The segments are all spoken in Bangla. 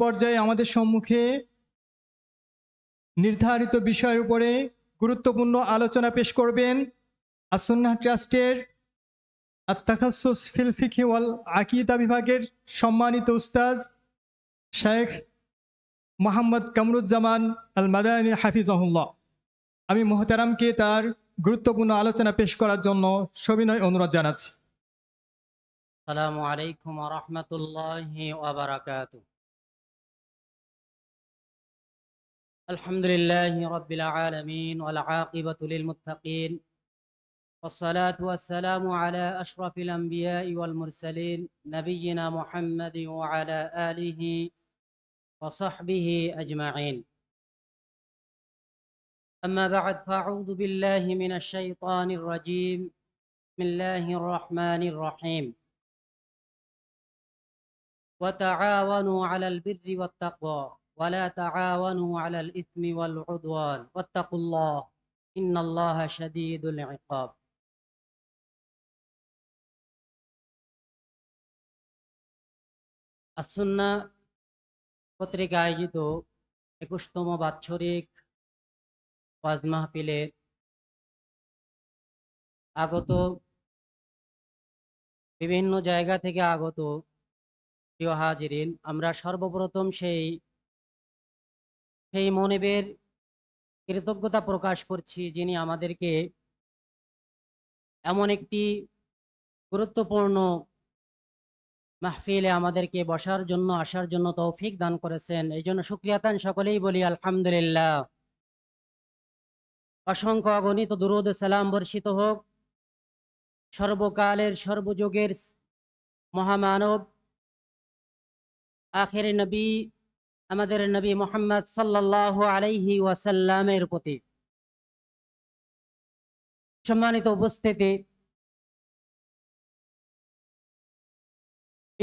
পর্যায়ে আমাদের সম্মুখে নির্ধারিত বিষয়ের উপরে গুরুত্বপূর্ণ আলোচনা পেশ করবেন আসুন্নাহ ট্রাস্টের আত-তাখাসসুস ফিল ফিকহি ওয়াল আকীদা বিভাগের সম্মানিত উস্তাজ শেখ মোহাম্মদ কামরুজ্জামান আল মাদানী হাফিজাহুল্লাহ। আমি মোহতারামকে তার গুরুত্বপূর্ণ আলোচনা পেশ করার জন্য সবিনয় অনুরোধ জানাচ্ছি। আসসালামু আলাইকুম ওয়া রাহমাতুল্লাহি ওয়া বারাকাতুহু। আলহামদুলিল্লাহি রাব্বিল আলামিন ওয়াল আকিবাতু লিল মুত্তাকিন والصلاة والسلام على أشرف الأنبياء والمرسلين نبينا محمد وعلى آله وصحبه أجمعين. أما بعد فأعوذ بالله من الشيطان الرجيم. بسم الله الرحمن الرحيم. وتعاونوا على البر والتقوى ولا تعاونوا على الإثم والعدوان واتقوا الله إن الله شديد العقاب. আসুন্নাহ পত্রিকা আয়োজিত 21তম বাৎসরিক ওয়াজ মাহফিলে আগত বিভিন্ন জায়গা থেকে আগত প্রিয় হাজিরিন, আমরা সর্বপ্রথম সেই মনিবের কৃতজ্ঞতা প্রকাশ করছি যিনি আমাদেরকে এমন একটি গুরুত্বপূর্ণ মাহফিলে আমাদেরকে বসার জন্য আসার জন্য তৌফিক দান করেছেন। এই জন্য শুকরিয়াতান সকলেই বলি আলহামদুলিল্লাহ। অসংখ্য অগণিত দুরূদ ও সালাম বর্ষিত হোক সর্বকালের সর্বযুগের মহামানব আখির নবী আমাদের নবী মুহাম্মদ সাল্লাল্লাহু আলাইহি ওয়াসাল্লামের প্রতি। সম্মানিত উপস্থিতি,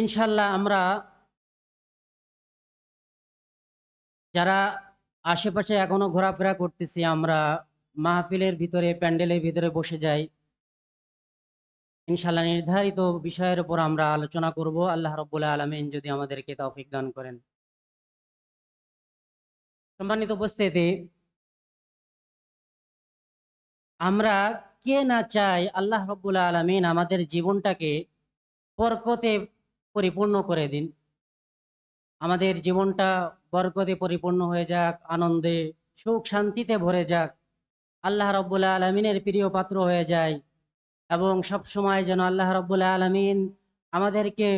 ইনশাল্লাহ আমরা যারা আশেপাশে এখনো ঘোরাফেরা করতেছি, আমরা মাহফিলের ভিতরে প্যান্ডেলের ভিতরে বসে যাই। ইনশাল্লাহ নির্ধারিত বিষয়ের উপর আমরা আলোচনা করব, আল্লাহ রাব্বুল আলামিন যদি আমাদেরকে তৌফিক দান করেন। সম্মানিত উপস্থিতি, আমরা কে না চাই আল্লাহ রাব্বুল আলামিন আমাদের জীবনটাকে বরকতে পরিপূর্ণ করে দিন, আমাদের জীবনটা বরকতে পরিপূর্ণ হয়ে যাক, আনন্দে সুখ শান্তিতে ভরে যাক, আল্লাহ রাব্বুল আলামিনের প্রিয় পাত্র হয়ে যায় এবং সব সময় যেন আল্লাহ রাব্বুল আলামিন আমাদেরকে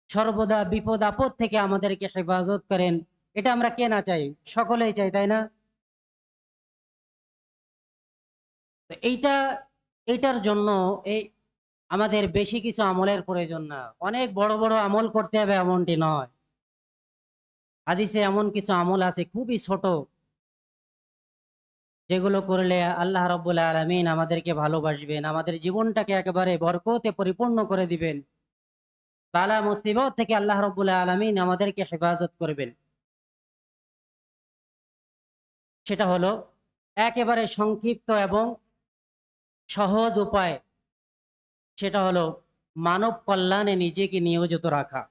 সর্বদা বিপদ আপদ থেকে আমাদেরকে হেফাজত করেন। এটা আমরা কে না চাই? সকলেই চাই, তাই না? তো এইটার জন্য এই আমাদের বেশি কিছু আমলের প্রয়োজন না, অনেক বড় বড় আমল করতে হবে এমনটি নয়। হাদিসে এমন কিছু আমল আছে খুবই ছোট, যেগুলো করলে আল্লাহ রাব্বুল আলামিন আমাদেরকে ভালোবাসবেন, আমাদের জীবনটাকে একেবারে বরকতে পরিপূর্ণ করে দিবেন, বালা মুসিবত থেকে আল্লাহ রাব্বুল আলামিন আমাদেরকে হেফাজত করবেন। সেটা হলো একেবারে সংক্ষিপ্ত এবং সহজ উপায়, সেটা হলো মানব কল্যাণে নিজেকে নিয়োজিত রাখা,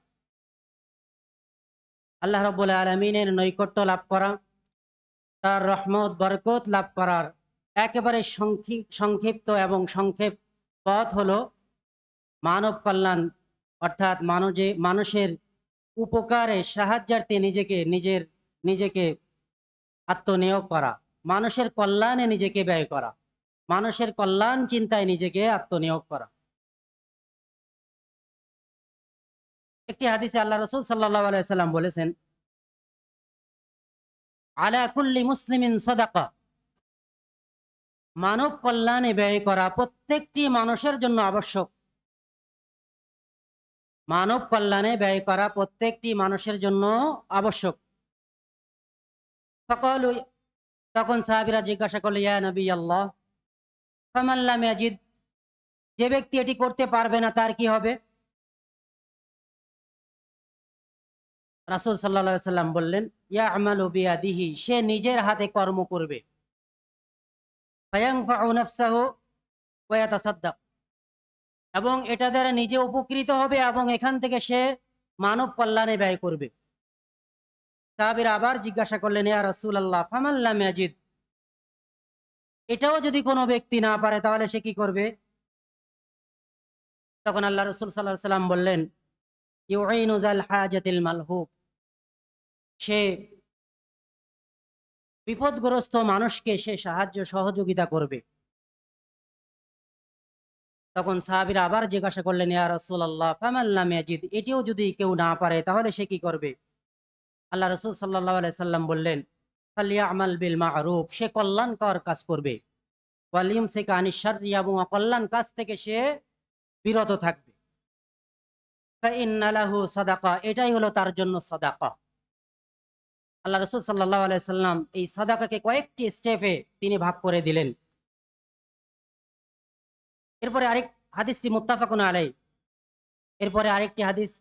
আল্লাহ রাব্বুল আলামিনের নৈকট্য লাভ করা, তার রহমত বরকত লাভ করার একেবারে সংক্ষিপ্ত এবং সংক্ষেপ পথ হলো মানব কল্যাণ, অর্থাৎ মানুষের উপকারে সাহায্যার্থে নিজেকে আত্মনিয়োগ করা, মানুষের কল্যাণে নিজেকে ব্যয় করা, মানুষের কল্যাণ চিন্তায় নিজেকে আত্মনিয়োগ করা। একটি হাদিসে আল্লাহ রাসূল সাল্লাল্লাহু আলাইহি ওয়াসাল্লাম বলেছেন, আলা কুল্লি মুসলিমিন সাদাকা, মানব কল্যাণে ব্যয় করা প্রত্যেকটি মানুষের জন্য আবশ্যক। মানব কল্যাণে ব্যয় করা প্রত্যেকটি মানুষের জন্য আবশ্যক। সকল তখন সাহাবীরা জিজ্ঞাসা করল, ইয়া নবী আল্লাহ, ফামান লাম ইয়াজিদ, যে ব্যক্তি এটি করতে পারবে না তার কি হবে? রাসূল সাল্লাল্লাহু আলাইহি ওয়াসাল্লাম বললেন, ইয়ামালু বিয়াদিহি, সে নিজের হাতে কর্ম করবে, ফায়ানফাউ নাফসাহু ওয়া ইয়াতাসাদ্দাক, এবং এটা দ্বারা নিজে উপকৃত হবে এবং এখান থেকে সে মানব কল্যাণে ব্যয় করবে। সাহাবীরা আবার জিজ্ঞাসা করলেন, ইয়া রাসূলুল্লাহ ফামান লাম ইয়াজিদ, এটাও যদি কোনো ব্যক্তি না পারে তাহলে সে কি করবে? তখন আল্লাহ রাসূল সাল্লাল্লাহু আলাইহি সাল্লাম বললেন, ইউঈনু যাল হাজাতিল মালহুব, সে বিপদগ্রস্ত মানুষকে সে সাহায্য সহযোগিতা করবে। তখন সাহাবীরা আবার জিজ্ঞাসা করলেন, ইয়া রাসূলুল্লাহ ফামান লাম ইয়াজিদ, এটিও যদি কেউ না পারে তাহলে সে কি করবে? আল্লাহ রাসূল সাল্লাল্লাহু আলাইহি সাল্লাম বললেন, ফালইয়ামাল বিল মা'রুফ, সে কল্যাণকর কাজ করবে। ওয়াল ইউমসিক আনিশ শাররি, এবং অকল্যাণ কাজ থেকে সে বিরত থাকবে। ফাইন্না লাহু সাদাকা, এটাই হলো তার জন্য সাদাকা। আল্লাহ রাসূল সাল্লাল্লাহু আলাইহি সাল্লাম এই সাদাকাকে কয়েকটি স্টেপে তিনি ভাগ করে দিলেন। এরপরে আরেক হাদিসটি মুত্তাফাকুন আলাইহি। এরপরে আরেকটি হাদিস,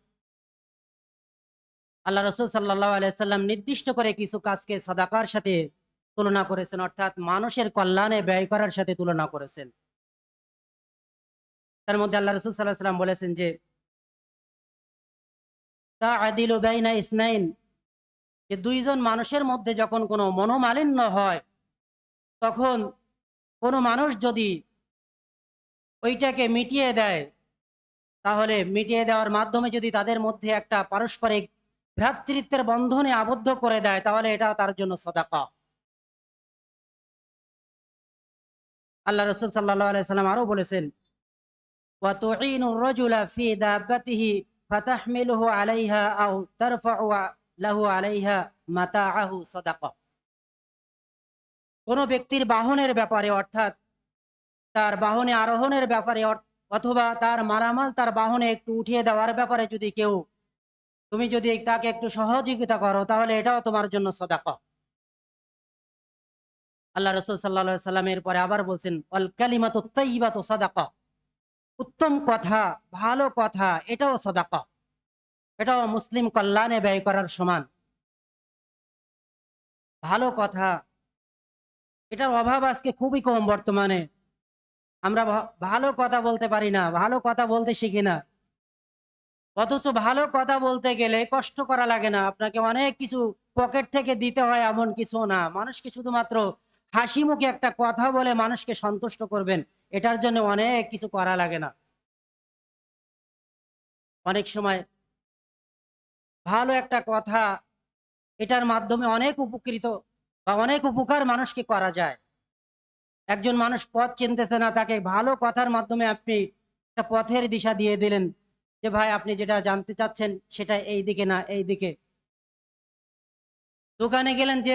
আল্লাহ রাসূল সাল্লাল্লাহু আলাইহি সাল্লাম নির্দিষ্ট করে কিছু কাজকে সাদাকার সাথে তুলনা করেছেন, অর্থাৎ মানুষের কল্যাণে ব্যয় করার সাথে তুলনা করেছেন। তার মধ্যে আল্লাহ রাসূল সাল্লাল্লাহু আলাইহি সাল্লাম বলেছেন যে তাআদিলু বাইনা ইসনাইন, যে দুইজন মানুষের মধ্যে যখন কোনো মনোমালিন্য হয়, তখন কোনো মানুষ যদি ওইটাকে মিটিয়ে দেয়, তাহলে মিটিয়ে দেওয়ার মাধ্যমে যদি তাদের মধ্যে একটা পারস্পরিক ভ্রাতৃত্বের বন্ধনে আবদ্ধ করে দেয়, তাহলে এটা তার জন্য সাদাকা। আল্লাহ রাসূল সাল্লাল্লাহু আলাইহি সাল্লাম আরো বলেছেন, ওয়া তুঈনুর রাজুলা ফি দাব্বাতিহি ফাতাহমিলুহু আলাইহা আও তারফাউ লাহু আলাইহা মাতাআহু সাদাকা। কোন ব্যক্তির বাহনের ব্যাপারে, অর্থাৎ তার বাহনে আরোহণের ব্যাপারে, অথবা তার মালামাল তার বাহনে একটু উঠিয়ে দেওয়ার ব্যাপারে যদি কেউ, তুমি যদি তাকে একটু সহযোগিতা করো, তাহলে এটাও তোমার জন্য সাদাকা। আল্লাহ রাসূল সাল্লাল্লাহু আলাইহি সাল্লামের পরে আবার বলছেন, ওয়াল কালিমাতুত তাইয়্যিবাতু সাদাকা, উত্তম কথা, ভালো কথা, এটাও সাদাকা। এটাও মুসলিম কল্যাণে ব্যয় করার সমান। ভালো কথা, এটার অভাব আজকে খুবই কম বর্তমানে। আমরা ভালো কথা বলতে পারি না, ভালো কথা বলতে শিখি না। অথচ ভালো কথা বলতে গেলে কষ্ট করা লাগে না, আপনাকে অনেক কিছু পকেট থেকে দিতে হয় এমন কিছু না। মানুষকে শুধুমাত্র হাসি মুখে একটা কথা বলে মানুষকে সন্তুষ্ট করবেন, এটার জন্য অনেক কিছু করা লাগে না। অনেক সময় ভালো একটা কথা, এটার মাধ্যমে অনেক উপকৃত বা অনেক উপকার মানুষকে করা যায়। একজন মানুষ পথ চিনতেছে না, তাকে ভালো কথার মাধ্যমে আপনি একটা পথের দিশা দিয়ে দিলেন, যে ভাই আপনি যেটা জানতে চাচ্ছেন সেটা এই দিকে না এই দিকে। দোকানে গেলেন, যে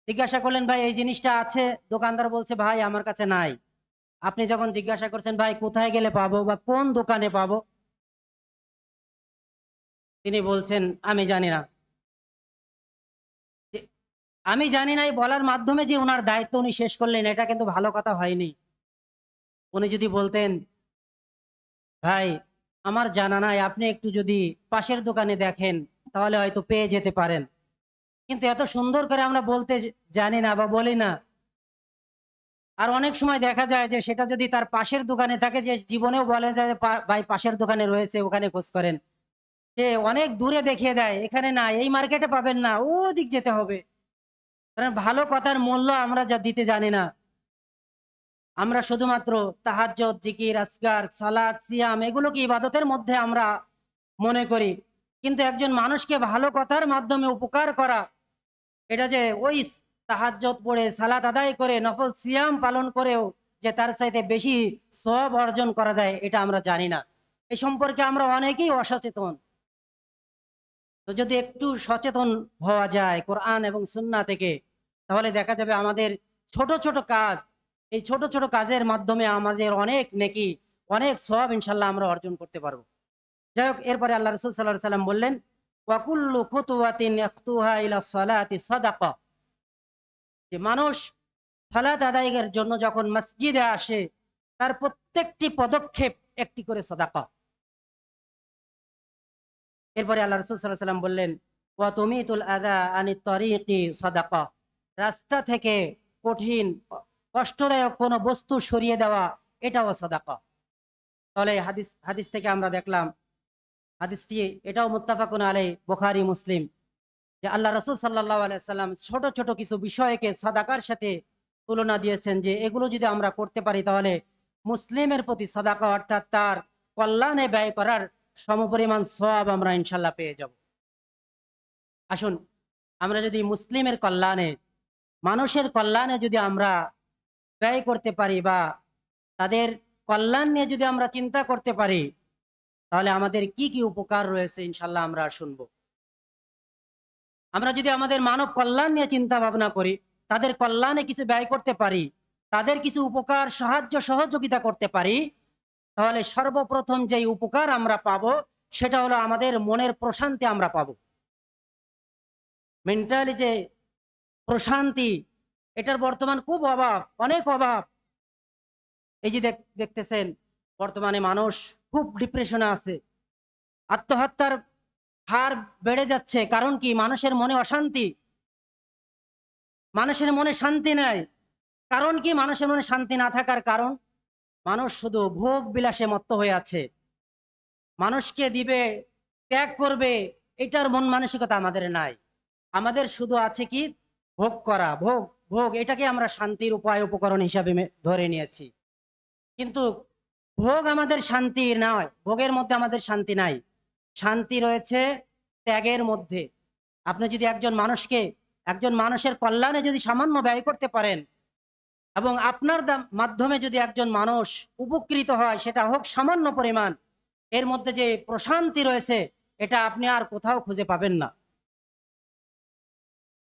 জিজ্ঞাসা করলেন ভাই এই জিনিসটা আছে, দোকানদার বলছে ভাই আমার কাছে নাই। আপনি যখন জিজ্ঞাসা করছেন ভাই কোথায় গেলে পাবো বা কোন দোকানে পাবো, তিনি বলছেন আমি জানি না। যে আমি জানি না এই বলার মাধ্যমে যে ওনার দায়িত্ব উনি শেষ করলেন, এটা কিন্তু ভালো কথা হয়নি। উনি যদি বলতেন ভাই আমার জানা নাই, আপনি একটু যদি পাশের দোকানে দেখেন তাহলে হয়তো পেয়ে যেতে পারেন। কিন্তু এত সুন্দর করে আমরা বলতে জানি না বা বলি না। আর অনেক সময় দেখা যায় যে সেটা যদি তার পাশের দোকানে থাকে, যে জীবনেও বলে যায় যে, ভাই পাশের দোকানে রয়েছে, ওখানে খোঁজ করেন। সে অনেক দূরে দেখিয়ে দেয়, এখানে না, এই মার্কেটে পাবেন না, ও দিক যেতে হবে। কারণ ভালো কথার মূল্য আমরা যা দিতে জানি না। আমরা শুধুমাত্র তাহাজ্জুদ, জিকির, আজকার, সালাত, সিয়াম এগুলোকে ইবাদতের মধ্যে আমরা মনে করি। কিন্তু একজন মানুষকে ভালো কথার মাধ্যমে উপকার করা, এটা যে ওই তাহাজ্জুদ পড়ে সালাত আদায় করে নফল সিয়াম পালন করেও যে তার চাইতে বেশি সওয়াব অর্জন করা যায়, এটা আমরা জানি না। এই সম্পর্কে আমরা অনেকেই অসচেতন। তো যদি একটু সচেতন হওয়া যায় কোরআন এবং সুন্নাহ থেকে, তাহলে দেখা যাবে আমাদের ছোট ছোট কাজ, এই ছোট ছোট কাজের মাধ্যমে আমাদের অনেক নেকি, অনেক সওয়াব ইনশাল্লাহ আমরা অর্জন করতে পারবো। যাই হোক, এরপরে আল্লাহ রাসূল সাল্লাল্লাহু আলাইহি সাল্লাম বললেন, ওয়া কুল্লু খুতুওয়াতিন ইয়াখতুহা ইলা সালাতি সাদাকা, যে মানুষ সালাত আদায়ের জন্য যখন মসজিদে আসে, তার প্রত্যেকটি পদক্ষেপ একটি করে সাদাকা। এরপরে আল্লাহ রাসূল সাল্লাল্লাহু আলাইহি সাল্লাম বললেন, ওয়া তুমিতুল আযা আনিত তরিকি সাদাকা, রাস্তা থেকে কঠিন কষ্টদায়ক কোনো বস্তু সরিয়ে দেওয়া, এটাও সাদাকা। তাহলে হাদিস হাদিস থেকে আমরা দেখলাম, হাদিসটি এটাও মুত্তাফাকুন আলাইহি, বুখারী মুসলিম, যে আল্লাহ রসুল সাল্লাল্লাহু আলাইহি সাল্লাম ছোট ছোট কিছু বিষয়কে সাদাকার সাথে তুলনা দিয়েছেন, যে এগুলো যদি আমরা করতে পারি তাহলে মুসলিমের প্রতি সাদাকা অর্থাৎ তার কল্যাণে ব্যয় করার সমপরিমাণ সওয়াব আমরা ইনশাল্লাহ পেয়ে যাব। আসুন আমরা যদি মুসলিমের কল্যাণে, মানুষের কল্যাণে যদি আমরা ব্যয় করতে পারি বা তাদের কল্যাণ নিয়ে যদি আমরা চিন্তা করতে পারি, তাহলে আমাদের কি কি উপকার রয়েছে ইনশাল্লাহ আমরা শুনবো। আমরা যদি আমাদের মানব কল্যাণ নিয়ে চিন্তা ভাবনা করি, তাদের কল্যাণে কিছু ব্যয় করতে পারি, তাদের কিছু উপকার সাহায্য সহযোগিতা করতে পারি, তাহলে সর্বপ্রথম যেই উপকার আমরা পাবো সেটা হলো আমাদের মনের প্রশান্তি আমরা পাবো। মেন্টালি যে প্রশান্তি, এটার বর্তমান খুব অভাব, অনেক অভাব। এই যে দেখতেছেন বর্তমানে মানুষ খুব ডিপ্রেশনে আছে, আত্মহত্যার হার বেড়ে যাচ্ছে। কারণ কি? মানুষের মনে অশান্তি, মানুষের মনে শান্তি নাই। কারণ কি? মানুষের মনে শান্তি না থাকার কারণ, মানুষ শুধু ভোগ বিলাসে মত্ত হয়ে আছে। মানুষকে দিবে, ত্যাগ করবে, এটার মন মানসিকতা আমাদের নাই। আমাদের শুধু আছে কি? ভোগ করা, ভোগ ভোগ, এটাকে আমরা শান্তির উপায় উপকরণ হিসাবে ধরে নিয়েছি। কিন্তু ভোগ আমাদের শান্তি নয়, ভোগের মধ্যে আমাদের শান্তি নাই। শান্তি রয়েছে ত্যাগের মধ্যে। আপনি যদি একজন মানুষের কল্যাণে যদি সামান্য ব্যয় করতে পারেন এবং আপনার মাধ্যমে যদি একজন মানুষ উপকৃত হয়, সেটা হোক সামান্য পরিমাণ, এর মধ্যে যে প্রশান্তি রয়েছে এটা আপনি আর কোথাও খুঁজে পাবেন না।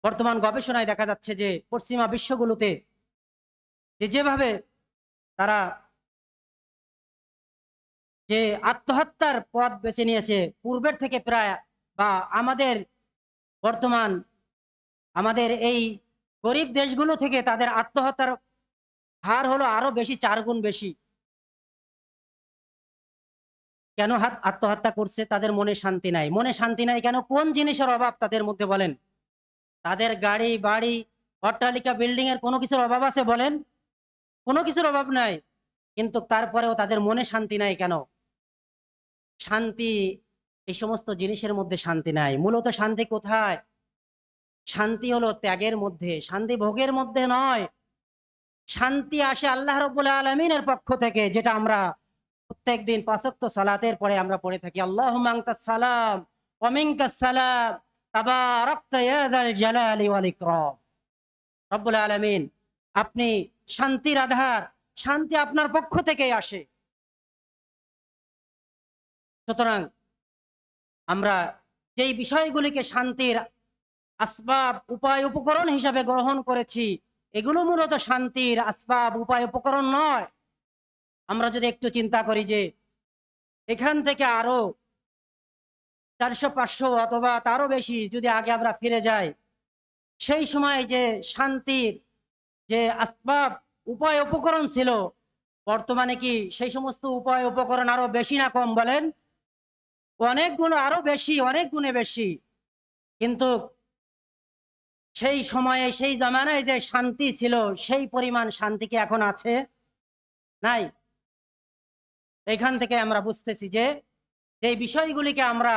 বর্তমান গবেষণায় দেখা যাচ্ছে যে পশ্চিমা বিশ্বগুলোতে যেভাবে তারা যে আত্মহত্যার পথ বেছে নিয়েছে পূর্বের থেকে প্রায়, বা আমাদের এই গরিব দেশগুলো থেকে তাদের আত্মহত্যার হার হলো আরো বেশি, 4 গুণ বেশি। কেন আত্মহত্যা করছে? তাদের মনে শান্তি নাই। মনে শান্তি নাই কেন? কোন জিনিসের অভাব তাদের মধ্যে বলেন? তাদের গাড়ি বাড়ি অট্টালিকা বিল্ডিং এর কোনো কিছুর অভাব আছে বলেন? কোনো কিছুর অভাব নাই। কিন্তু তারপরেও তাদের মনে শান্তি নাই কেন? শান্তি, এই সমস্ত জিনিসের মধ্যে শান্তি নাই। মূলত শান্তি কোথায়? শান্তি হলো ত্যাগের মধ্যে, শান্তি ভোগের মধ্যে নয়। শান্তি আসে আল্লাহ রাব্বুল আলামিনের পক্ষ থেকে, যেটা আমরা প্রত্যেকদিন 5 ওয়াক্ত সালাতের পরে আমরা পড়ে থাকি, আল্লাহুম্মা আনতাস সালাম ওয়া মিনকাস সালাম তাবারাকতা ইয়া যাল জালালি ওয়াল ইকরাম। রব্বুল আলামিন, আপনি শান্তির আধার, শান্তি আপনার পক্ষ থেকেই আসে। সুতরাং আমরা যেই বিষয়গুলিকে শান্তির আসবাব উপায় উপকরণ হিসাবে গ্রহণ করেছি, এগুলো মূলত শান্তির আসবাব উপায় উপকরণ নয়। আমরা যদি একটু চিন্তা করি যে এখান থেকে আরো 400-500 অথবা তারও বেশি যদি আগে আমরা ফিরে যাই, সেই সময় যে শান্তির যে আসবাব উপায় উপকরণ ছিল, বর্তমানে কি সেই সমস্ত উপায় উপকরণ আরো বেশি না কম বলেন? অনেক গুণ, আরো বেশি, অনেক গুণে বেশি। কিন্তু সেই সময়ে, সেই জামানায় যে শান্তি ছিল, সেই পরিমাণ শান্তি কি এখন আছে? নাই। এখান থেকে আমরা বুঝতেছি যে এই বিষয়গুলিকে আমরা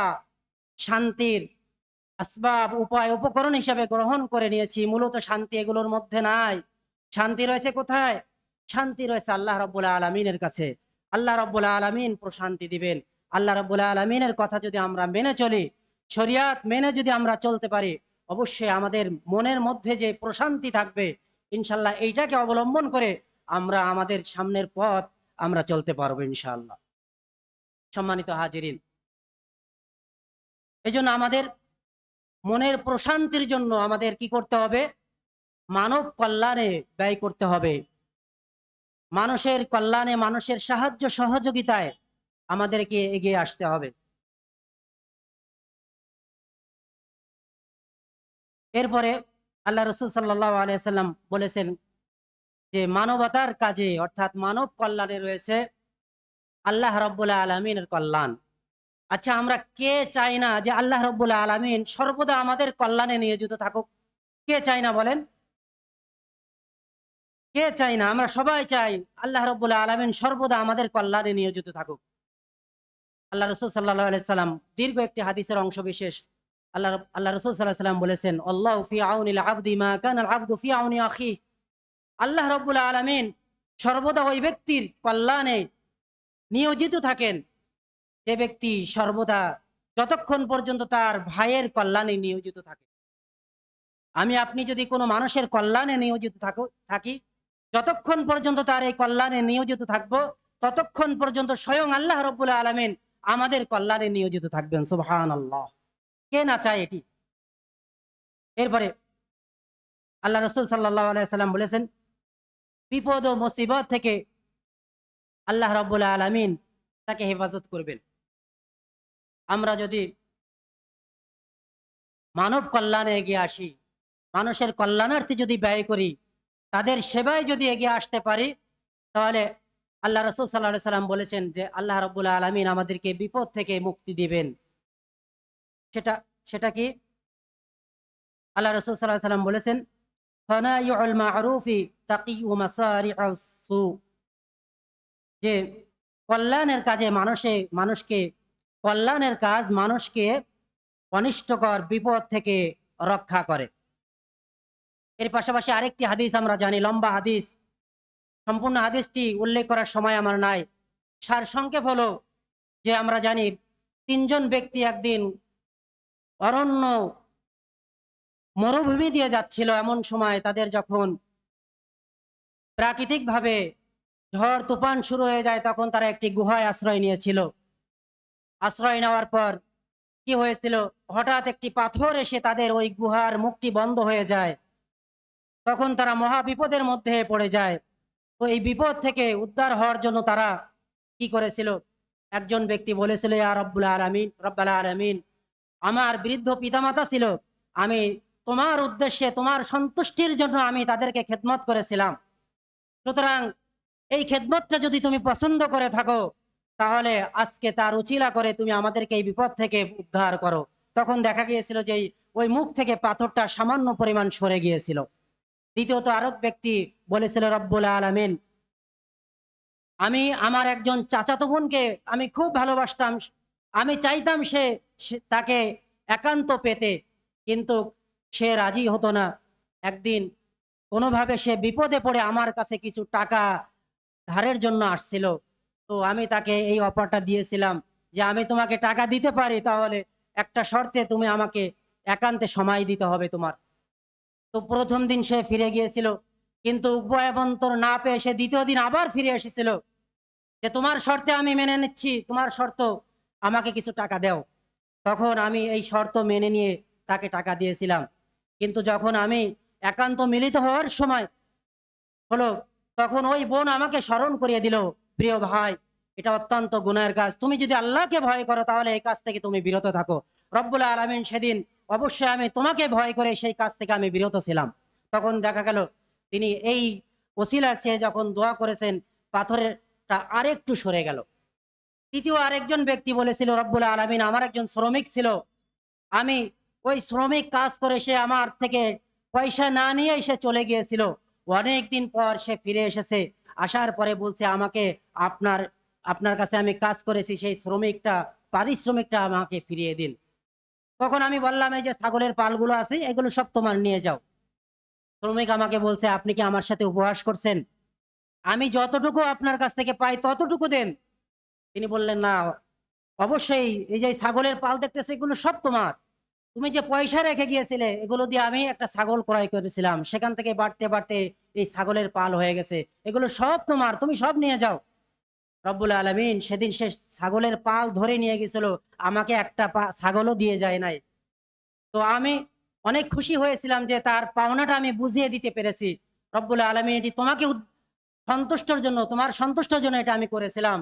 শান্তির আসবাব উপায় উপকরণ হিসেবে গ্রহণ করে নিয়েছি, মূলত শান্তি এগুলোর মধ্যে নাই। শান্তি রয়েছে কোথায়? শান্তি রয়েছে আল্লাহ রাব্বুল আলামিনের কাছে। আল্লাহ রাব্বুল আলামিন প্রশান্তি দিবেন। আল্লাহ রাব্বুল আলামিনের কথা যদি আমরা মেনে চলি, শরিয়াত মেনে যদি আমরা চলতে পারি, অবশ্যই আমাদের মনের মধ্যে যে প্রশান্তি থাকবে, ইনশাল্লাহ এইটাকে অবলম্বন করে আমরা আমাদের সামনের পথ আমরা চলতে পারবো ইনশাআল্লাহ। সম্মানিত হাজিরিন, এই জন্য আমাদের মনের প্রশান্তির জন্য আমাদের কি করতে হবে? মানব কল্যাণে ব্যয় করতে হবে। মানুষের কল্যাণে, মানুষের সাহায্য সহযোগিতায় আমাদেরকে এগিয়ে আসতে হবে। এরপরে আল্লাহ রসুল সাল্লাল্লাহু আলাইহি সাল্লাম বলেছেন যে মানবতার কাজে অর্থাৎ মানব কল্যাণে রয়েছে আল্লাহ রাব্বুল আলামিনের কল্যাণ। আচ্ছা, আমরা কে চাই না যে আল্লাহ রাব্বুল আলামিন সর্বদা আমাদের কল্যাণে নিয়োজিত থাকুক? কে চাই না বলেন? কে চাই না? আমরা সবাই চাই আল্লাহ রাব্বুল আলামিন সর্বদা আমাদের কল্যাণে নিয়োজিত থাকুক। আল্লাহ রাসূল সাল্লাল্লাহু আলাইহি সাল্লাম দীর্ঘ একটি হাদিসের অংশ বিশেষ আল্লাহ রাসূল সাল্লাল্লাহু আলাইহি ওয়াসাল্লাম বলেছেন, আল্লাহু ফি আউনিল আবদি মা কানা আল আবদু ফি আউনি আখি। আল্লাহ রাব্বুল আলামিন সর্বদা ওই ব্যক্তির কল্যাণে নিয়োজিত থাকেন যে ব্যক্তি সর্বদা যতক্ষণ পর্যন্ত তার ভাইয়ের কল্যাণে নিয়োজিত থাকে। আমি আপনি যদি কোনো মানুষের কল্যাণে নিয়োজিত থাকি, যতক্ষণ পর্যন্ত তার এই কল্যাণে নিয়োজিত থাকবো, ততক্ষণ পর্যন্ত স্বয়ং আল্লাহ রাব্বুল আলামিন আমাদের কল্যাণে নিয়োজিত থাকবেন। সুবহানাল্লাহ। কে না চায় এটি? এরপরে আল্লাহ রাসূল সাল্লাল্লাহু আলাইহি সাল্লাম বলেছেন, বিপদ ও মুসিবত থেকে আল্লাহ রাব্বুল আলামিন তাকে হেফাজত করবেন। আমরা যদি মানব কল্যাণে এগিয়ে আসি, মানুষের কল্যাণার্থে যদি ব্যয় করি, তাদের সেবায় যদি এগিয়ে আসতে পারি, তাহলে আল্লাহ রাসূল সাল্লাল্লাহু আলাইহি সাল্লাম বলেছেন যে আল্লাহ রাব্বুল আলামিন আমাদেরকে বিপদ থেকে মুক্তি দিবেন। সেটা সেটা কি? আল্লাহ রাসূল সাল্লাল্লাহু আলাইহি সাল্লাম বলেছেন, সানাইউল মা'রুফি তাকিউ মাসারি'আস সু। যে কল্যাণের কাজে মানুষকে কল্যাণের কাজ মানুষকে অনিষ্টকর বিপদ থেকে রক্ষা করে। এর পাশাপাশি আরেকটি হাদিস আমরা জানি, লম্বা হাদিস, সম্পূর্ণ হাদিসটি উল্লেখ করার সময় আমার নাই। সারসংক্ষেপ হলো যে আমরা জানি ৩ জন ব্যক্তি একদিন অরণ্য মরুভূমি দিয়ে যাচ্ছিল। এমন সময় তাদের যখন প্রাকৃতিকভাবে ঝড় তুফান শুরু হয়ে যায়, তখন তারা একটি গুহায় আশ্রয় নিয়েছিল। আশ্রয় নেওয়ার পর কি হয়েছিল, হঠাৎ একটি পাথর এসে তাদের ওই গুহার মুখটি বন্ধ হয়ে যায়। তখন তারা মহা বিপদের মধ্যে পড়ে যায়। তো এই বিপদ থেকে উদ্ধার হওয়ার জন্য তারা কি করেছিল, একজন ব্যক্তি বলেছিল, ইয়া রব্বুল আলামিন, আমার বৃদ্ধ পিতামাতা ছিল, আমি তোমার উদ্দেশ্যে তোমার সন্তুষ্টির জন্য আমি তাদেরকে খেদমত করেছিলাম। সুতরাং এই খেদমতটা যদি তুমি পছন্দ করে থাকো, তাহলে আজকে তার উচিলা করে তুমি আমাদেরকে এই বিপদ থেকে উদ্ধার করো। তখন দেখা গিয়েছিল যে ওই মুখ থেকে পাথরটা সামান্য পরিমাণ সরে গিয়েছিল। দ্বিতীয়ত আরেক ব্যক্তি বলেছিল, রব্বুল আলামিন, আমি আমার একজন চাচাতো বোনকে আমি খুব ভালোবাসতাম, আমি চাইতাম তাকে একান্ত পেতে, কিন্তু সে রাজি হতো না। একদিন কোনোভাবে সে বিপদে পড়ে আমার কাছে কিছু টাকা ধারের জন্য আসছিল। তো আমি তাকে এই অফারটা দিয়েছিলাম যে আমি তোমাকে টাকা দিতে পারি, তাহলে একটা শর্তে তুমি আমাকে একান্তে সময় দিতে হবে তোমার। তো প্রথম দিন সে ফিরে গিয়েছিল, কিন্তু উভয়াবন্তর না পেয়ে সে দ্বিতীয় দিন আবার ফিরে এসেছিল যে তোমার শর্তে আমি মেনে নিচ্ছি, তোমার শর্ত আমাকে কিছু টাকা দাও। তখন আমি এই শর্ত মেনে নিয়ে তাকে টাকা দিয়েছিলাম। কিন্তু যখন আমি একান্ত মিলিত হওয়ার সময় হলো, তখন ওই বোন আমাকে স্মরণ করিয়ে দিল, প্রিয় ভাই, এটা অত্যন্ত গুনাহের কাজ, তুমি যদি আল্লাহকে ভয় করো তাহলে এই কাজ থেকে তুমি বিরত থাকো। রব্বুল আলামিন সেদিন অবশ্যই আমি তোমাকে ভয় করে সেই কাজ থেকে আমি বিরত ছিলাম। তখন দেখা গেল তিনি এই ওসিলা চেয়ে যখন দোয়া করেছেন, পাথরেরটা আরেকটু সরে গেল। তৃতীয় আরেকজন ব্যক্তি বলেছিল, রব্বুল আলামিন, আমার একজন শ্রমিক ছিল, আমি ওই শ্রমিক কাজ করে সে আমার থেকে পয়সা না নিয়ে সে চলে গিয়েছিল। অনেক দিন পর সে ফিরে এসেছে, আসার পরে বলছে আমাকে, আপনার আপনার কাছে আমি কাজ করেছি, সেই পারিশ্রমিকটা আমাকে ফিরিয়ে দিন। তখন আমি বললাম, এই যে ছাগলের পালগুলো আছে এগুলো সব তোমার নিয়ে যাও। শ্রমিক আমাকে বলছে, আপনি কি আমার সাথে উপহাস করছেন? আমি যতটুকু আপনার কাছ থেকে পাই ততটুকু দেন। তিনি বললেন, না, অবশ্যই, এই যে ছাগলের পাল দেখতেছে এগুলো সব তোমার, তুমি যে পয়সা রেখে গিয়েছিলে এগুলো দিয়ে আমি একটা ছাগল ক্রয় করেছিলাম, সেখান থেকে বাড়তে বাড়তে এই ছাগলের পাল হয়ে গেছে, এগুলো সব তোমার, তুমি সব নিয়ে যাও। রব্বুল আলামিন সেদিন সে ছাগলের পাল ধরে নিয়ে গেছিল, আমাকে একটা ছাগলও দিয়ে যায় নাই। তো আমি অনেক খুশি হয়েছিলাম যে তার পাওনাটা আমি বুঝিয়ে দিতে পেরেছি। রব্বুল আলামিন এটি তোমাকে সন্তুষ্টর জন্য, তোমার সন্তুষ্টর জন্য এটা আমি করেছিলাম।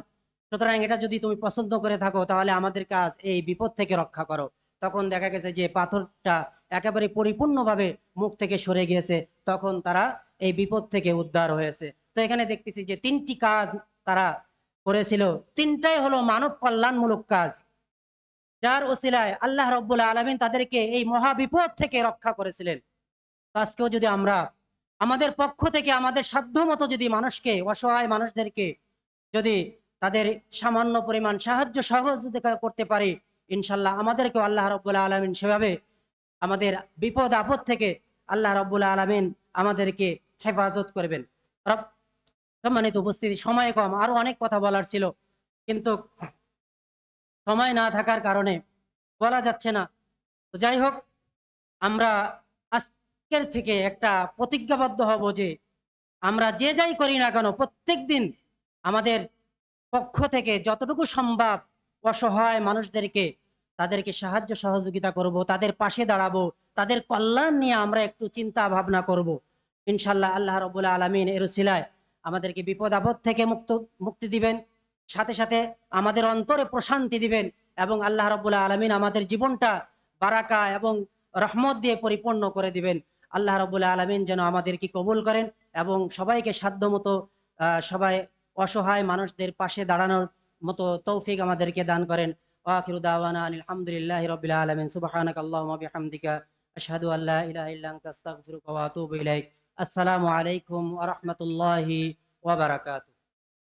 সুতরাং এটা যদি তুমি পছন্দ করে থাকো তাহলে আমাদের কাজ এই বিপদ থেকে রক্ষা করো। তখন দেখা গেছে যে পাথরটা একেবারে পরিপূর্ণভাবে মুখ থেকে সরে গিয়েছে। তখন তারা এই বিপদ থেকে উদ্ধার হয়েছে। তো এখানে দেখতেছি যে 3টি কাজ তারা করেছিল, 3টাই হলো মানব কল্যাণমূলক কাজ, যার ওসিলায় আল্লাহ রাব্বুল আলামিন তাদেরকে এই মহা বিপদ থেকে রক্ষা করেছিলেন। তো আজকেও যদি আমরা আমাদের পক্ষ থেকে আমাদের সাধ্য মতো যদি মানুষকে, অসহায় মানুষদেরকে যদি তাদের সামান্য পরিমাণ সাহায্য সহযোগিতা করতে পারি, ইনশাল্লাহ আমাদেরকেও আল্লাহ রাব্বুল আলামিন সেভাবে আমাদের বিপদ আপদ থেকে আল্লাহ রাব্বুল আলামিন আমাদেরকে হেফাজত করবেন। সম্মানিত উপস্থিতি, সময় কম, আরো অনেক কথা বলার ছিল, কিন্তু সময় না থাকার কারণে বলা যাচ্ছে না। তো যাই হোক, আমরা আজকের থেকে একটা প্রতিজ্ঞাবদ্ধ হব যে আমরা যে যাই করি না কেন প্রত্যেক দিন আমাদের পক্ষ থেকে যতটুকু সম্ভব অসহায় মানুষদেরকে তাদেরকে সাহায্য সহযোগিতা করব, তাদের পাশে দাঁড়াবো, তাদের কল্যাণ নিয়ে আমরা একটু চিন্তা ভাবনা করব। ইনশাল্লাহ আল্লাহ রাব্বুল আলামিন এর উসিলায় আমাদেরকে বিপদ আপদ থেকে মুক্তি দিবেন, সাথে সাথে আমাদের অন্তরে প্রশান্তি দিবেন, এবং আল্লাহ রাব্বুল আলামিন আমাদের জীবনটা বারাকা এবং রহমত দিয়ে পরিপূর্ণ করে দিবেন। আল্লাহ রাব্বুল আলামিন যেন আমাদেরকে কবুল করেন এবং সবাইকে সাধ্যমতো সবাই অসহায় মানুষদের পাশে দাঁড়ানোর মতো তৌফিক আমাদেরকে দান করেন। আখিরু দাওয়ানা আলহামদুলিল্লাহি রাব্বিল আলামিন। সুবহানাকাল্লাহুম্মা বিহামদিকা আশহাদু আল্লা ইলাহা ইল্লা আনতা আস্তাগফিরুকা ওয়া আতুবু ইলাইক। আসসালামু আলাইকুম ওয়া রাহমাতুল্লাহি ওয়া বারাকাতুহু।